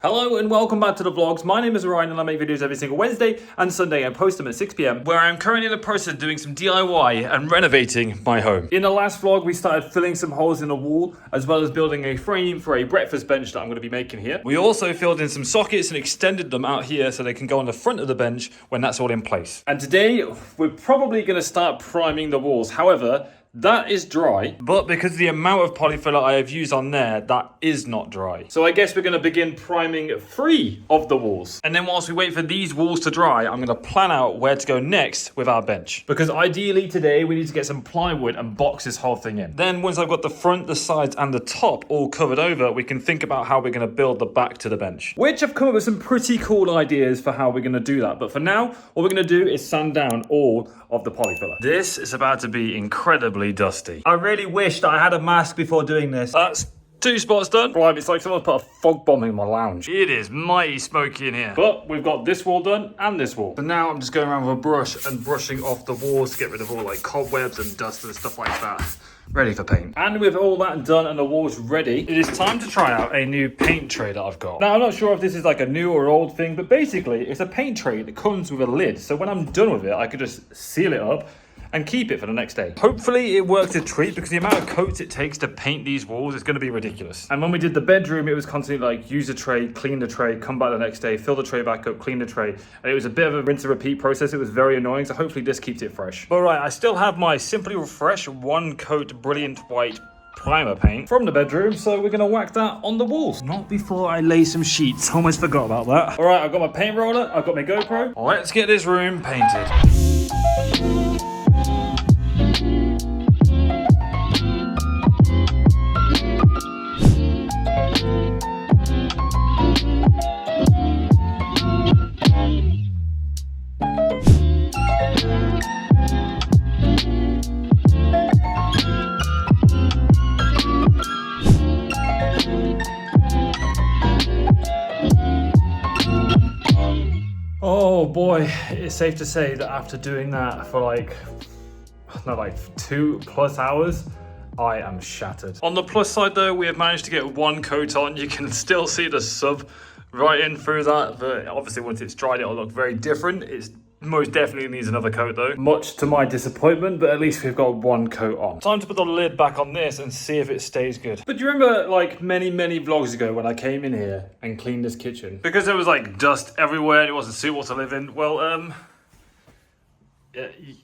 Hello and welcome back to the vlogs. My name is Orion and I make videos every single Wednesday and Sunday and post them at 6 p.m. where I'm currently in the process of doing some DIY and renovating my home. In the last vlog, we started filling some holes in the wall as well as building a frame for a breakfast bench that I'm going to be making here. We also filled in some sockets and extended them out here so they can go on the front of the bench when that's all in place. And today, we're probably going to start priming the walls. However, that is dry, but because of the amount of polyfiller I have used on there, that is not dry. So I guess we're going to begin priming 3 of the walls. And then whilst we wait for these walls to dry, I'm going to plan out where to go next with our bench. Because ideally today, we need to get some plywood and box this whole thing in. Then once I've got the front, the sides and the top all covered over, we can think about how we're going to build the back to the bench. Which I've come up with some pretty cool ideas for how we're going to do that. But for now, what we're going to do is sand down all of the polyfiller. This is about to be incredibly dusty. I really wish that I had a mask before doing this. That's 2 spots done. Right, it's like someone put a fog bomb in my lounge. It is mighty smoky in here. But we've got this wall done and this wall. So now I'm just going around with a brush and brushing off the walls to get rid of all like cobwebs and dust and stuff like that. Ready for paint. And with all that done and the walls ready, it is time to try out a new paint tray that I've got. Now, I'm not sure if this is like a new or old thing, but basically it's a paint tray that comes with a lid. So when I'm done with it, I could just seal it up and keep it for the next day. Hopefully it works a treat because the amount of coats it takes to paint these walls is going to be ridiculous. And when we did the bedroom, it was constantly like use the tray, clean the tray, come back the next day, fill the tray back up, clean the tray. And it was a bit of a rinse and repeat process. It was very annoying. So hopefully this keeps it fresh. All right, I still have my Simply Refresh 1 coat brilliant white primer paint from the bedroom, so we're gonna whack that on the walls. Not before I lay some sheets. Almost forgot about that. All right, I've got my paint roller, I've got my GoPro. Let's get this room painted. Oh boy, it's safe to say that after doing that for like 2+ hours, I am shattered. On the plus side though, we have managed to get 1 coat on. You can still see the sub right in through that, but obviously once it's dried, it'll look very different. It's most definitely needs another coat though. Much to my disappointment, but at least we've got 1 coat on. Time to put the lid back on this and see if it stays good. But do you remember like many vlogs ago when I came in here and cleaned this kitchen? Because there was like dust everywhere and it wasn't suitable to live in. Well,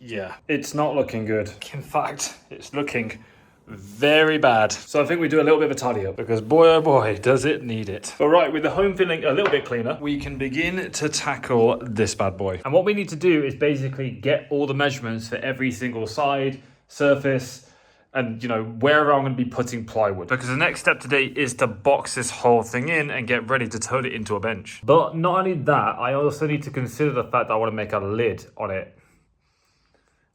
yeah, it's not looking good. In fact, it's looking very bad. So I think we do a little bit of a tidy up because boy oh boy does it need it. All right, with the home feeling a little bit cleaner, we can begin to tackle this bad boy. And what we need to do is basically get all the measurements for every single side, surface, and you know, wherever I'm going to be putting plywood. Because the next step today is to box this whole thing in and get ready to turn it into a bench. But not only that, I also need to consider the fact that I want to make a lid on it.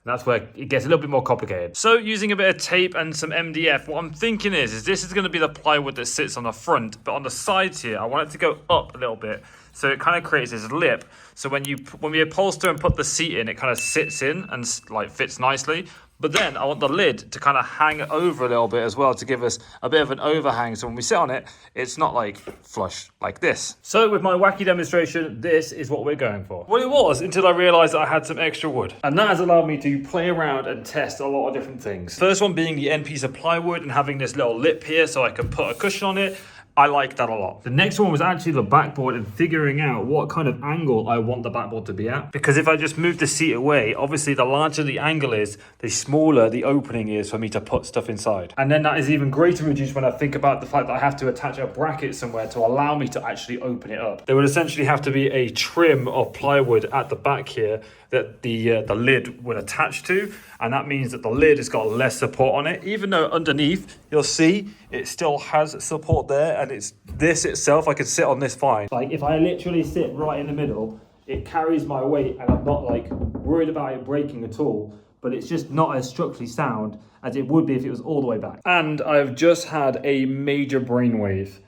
And that's where it gets a little bit more complicated. So using a bit of tape and some MDF, what I'm thinking is this is going to be the plywood that sits on the front, but on the sides here, I want it to go up a little bit. So it kind of creates this lip. So when we upholster and put the seat in, it kind of sits in and like fits nicely. But then I want the lid to kind of hang over a little bit as well to give us a bit of an overhang. So when we sit on it, it's not like flush like this. So with my wacky demonstration, this is what we're going for. Well, it was until I realized that I had some extra wood. And that has allowed me to play around and test a lot of different things. First one being the end piece of plywood and having this little lip here so I can put a cushion on it. I like that a lot. The next one was actually the backboard and figuring out what kind of angle I want the backboard to be at. Because if I just move the seat away, obviously the larger the angle is, the smaller the opening is for me to put stuff inside. And then that is even greater reduced when I think about the fact that I have to attach a bracket somewhere to allow me to actually open it up. There would essentially have to be a trim of plywood at the back here that the lid would attach to, and that means that the lid has got less support on it, even though underneath you'll see it still has support there, and it's this itself, I can sit on this fine. Like if I literally sit right in the middle, it carries my weight and I'm not like worried about it breaking at all, but it's just not as structurally sound as it would be if it was all the way back. And I've just had a major brainwave.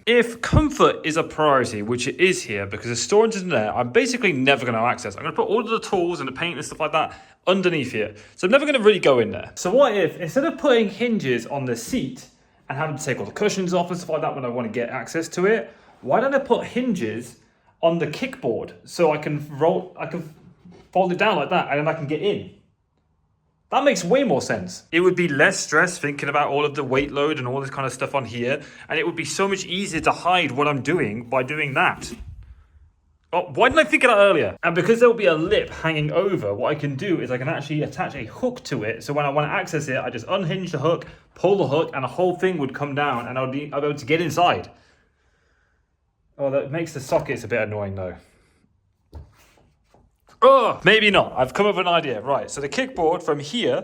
If comfort is a priority, which it is here because the storage isn't there, I'm basically never going to access. I'm going to put all of the tools and the paint and stuff like that underneath here. So I'm never going to really go in there. So what if, instead of putting hinges on the seat and having to take all the cushions off and stuff like that when I want to get access to it, why don't I put hinges on the kickboard so I can fold it down like that and then I can get in? That makes way more sense. It would be less stress thinking about all of the weight load and all this kind of stuff on here, and it would be so much easier to hide what I'm doing by doing that. Oh, why didn't I think of that earlier? And because there will be a lip hanging over, what I can do is I can actually attach a hook to it, so when I want to access it, I just unhinge the hook, pull the hook, and the whole thing would come down, and I'll be able to get inside. Oh, that makes the sockets a bit annoying though. Oh, maybe not. I've come up with an idea. Right, so the kickboard from here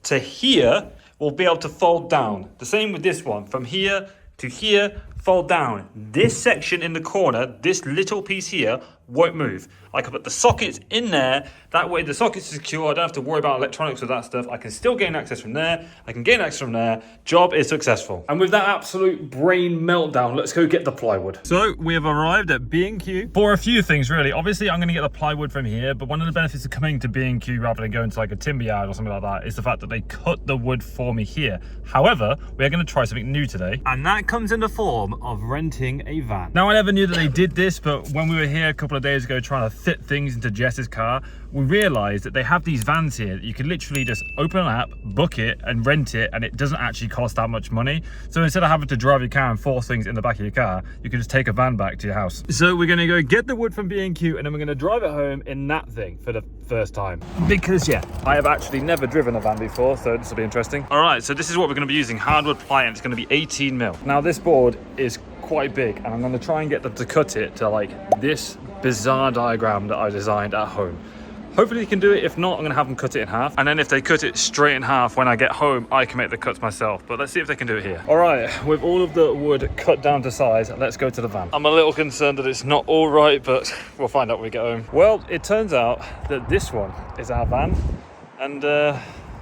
to here will be able to fold down. The same with this one. From here to here, fold down. This section in the corner, this little piece here, won't move. I can put the sockets in there. That way the sockets are secure. I don't have to worry about electronics or that stuff. I can still gain access from there. I can gain access from there. Job is successful. And with that absolute brain meltdown, let's go get the plywood. So we have arrived at B&Q for a few things really. Obviously I'm going to get the plywood from here, but one of the benefits of coming to B&Q rather than going to like a timber yard or something like that is the fact that they cut the wood for me here. However, we're going to try something new today, and that comes in the form of renting a van. Now I never knew that they did this, but when we were here a couple of days ago trying to fit things into Jess's car, we realized that they have these vans here that you can literally just open an app, book it and rent it, and it doesn't actually cost that much money. So instead of having to drive your car and force things in the back of your car, you can just take a van back to your house. So we're going to go get the wood from B&Q and then we're going to drive it home in that thing for the first time, because yeah, I have actually never driven a van before, so this will be interesting. All right, so this is what we're going to be using, hardwood ply, and it's going to be 18 mil. Now this board is quite big and I'm going to try and get them to cut it to like this bizarre diagram that I designed at home. Hopefully they can do it. If not, I'm going to have them cut it in half, and then if they cut it straight in half when I get home, I can make the cuts myself. But let's see if they can do it here. All right, with all of the wood cut down to size, let's go to the van. I'm a little concerned that it's not all right, but we'll find out when we get home. Well, it turns out that this one is our van, and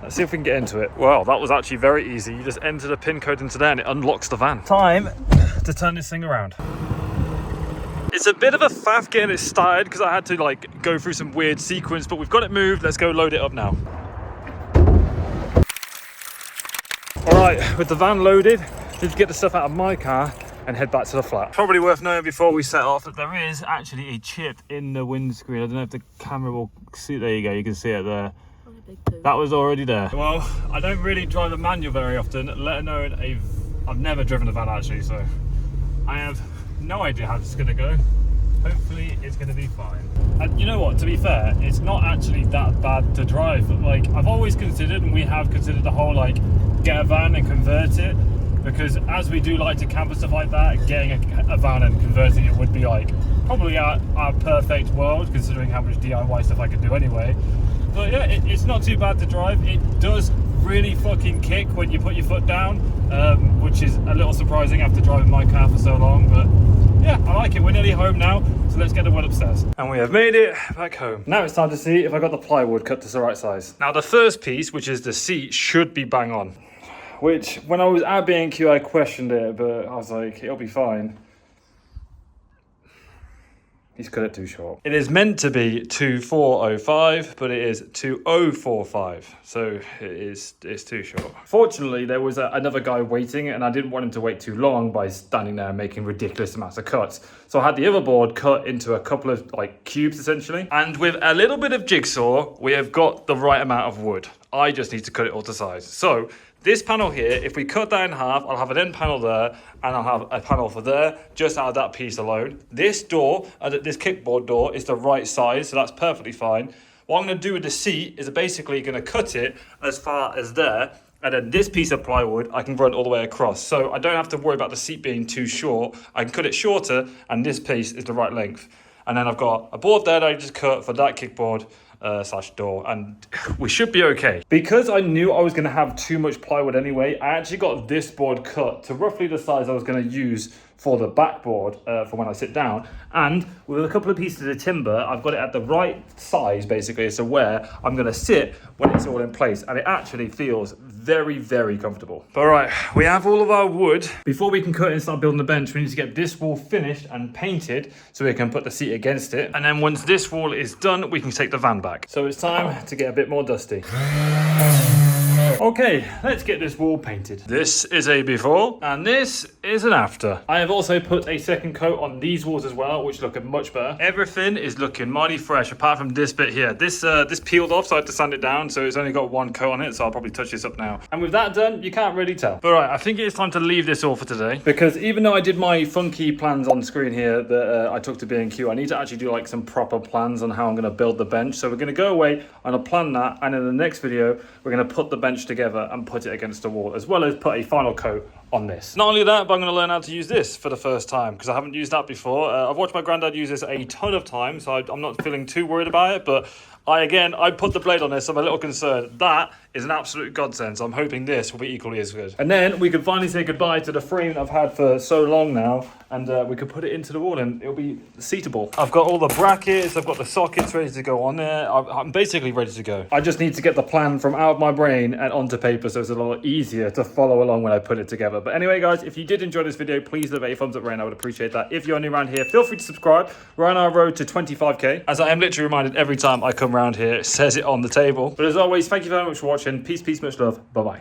let's see if we can get into it. Well, that was actually very easy. You just enter the pin code into there and it unlocks the van. Time to turn this thing around. It's a bit of a faff getting it started because I had to like go through some weird sequence, but we've got it moved. Let's go load it up now. All right, with the van loaded, need to get the stuff out of my car and head back to the flat. Probably worth knowing before we set off that there is actually a chip in the windscreen. I don't know if the camera will see. There you go, you can see it there. That was already there. Well, I don't really drive the manual very often, let alone I've never driven a van actually, so I have no idea how this is going to go. Hopefully it's going to be fine. And you know what, to be fair, it's not actually that bad to drive. Like, I've always considered, and we have considered the whole like get a van and convert it, because as we do like to camp and stuff like that, getting a van and converting it would be like probably our perfect world, considering how much DIY stuff I could do anyway. But yeah, it's not too bad to drive. It does really fucking kick when you put your foot down, which is a little surprising after driving my car for so long, but yeah, I like it. We're nearly home now, so let's get the wood upstairs. And we have made it back home. Now it's time to see if I got the plywood cut to the right size. Now the first piece, which is the seat, should be bang on. Which, when I was at B&Q, I questioned it, but I was like, it'll be fine. He's cut it too short. It is meant to be 2405, but it is 2045. So it's too short. Fortunately, there was another guy waiting, and I didn't want him to wait too long by standing there making ridiculous amounts of cuts. So I had the other board cut into a couple of like cubes essentially. And with a little bit of jigsaw, we have got the right amount of wood. I just need to cut it all to size. So this panel here, if we cut that in half, I'll have an end panel there, and I'll have a panel for there, just out of that piece alone. This door, this kickboard door, is the right size, so that's perfectly fine. What I'm going to do with the seat is basically going to cut it as far as there, and then this piece of plywood, I can run all the way across. So I don't have to worry about the seat being too short. I can cut it shorter, and this piece is the right length. And then I've got a board there that I just cut for that kickboard, slash door, and we should be okay. Because I knew I was going to have too much plywood anyway, I actually got this board cut to roughly the size I was going to use for the backboard for when I sit down, and with a couple of pieces of timber, I've got it at the right size basically, so where I'm going to sit when it's all in place, and it actually feels very, very comfortable. All right, we have all of our wood. Before we can cut and start building the bench, we need to get this wall finished and painted so we can put the seat against it, and then once this wall is done, we can take the van back. So it's time to get a bit more dusty. Okay, let's get this wall painted. This is a before and this is an after. I have also put a second coat on these walls as well, which look much better. Everything is looking mighty fresh apart from this bit here. This peeled off, so I had to sand it down, so it's only got one coat on it, so I'll probably touch this up now. And with that done, you can't really tell. But right, I think it's time to leave this all for today, because even though I did my funky plans on screen here that I took to B&Q, I need to actually do like some proper plans on how I'm going to build the bench. So we're going to go away and I'll plan that, and in the next video we're going to put the bench together and put it against the wall, as well as put a final coat on this. Not only that, but I'm going to learn how to use this for the first time, because I haven't used that before. I've watched my granddad use this a ton of times, so I'm not feeling too worried about it, but I put the blade on this, so I'm a little concerned. That is an absolute godsend, so I'm hoping this will be equally as good. And then we can finally say goodbye to the frame I've had for so long now, and we could put it into the wall and it'll be seatable. I've got all the brackets, I've got the sockets ready to go on there. I'm basically ready to go. I just need to get the plan from out of my brain and onto paper, so it's a lot easier to follow along when I put it together. But anyway, guys, if you did enjoy this video, please leave a thumbs up rating. I would appreciate that. If you're new around here, feel free to subscribe. We're on our road to 25k, as I am literally reminded every time I come around here. It says it on the table. But as always, thank you very much for watching. Peace, peace, much love. Bye-bye.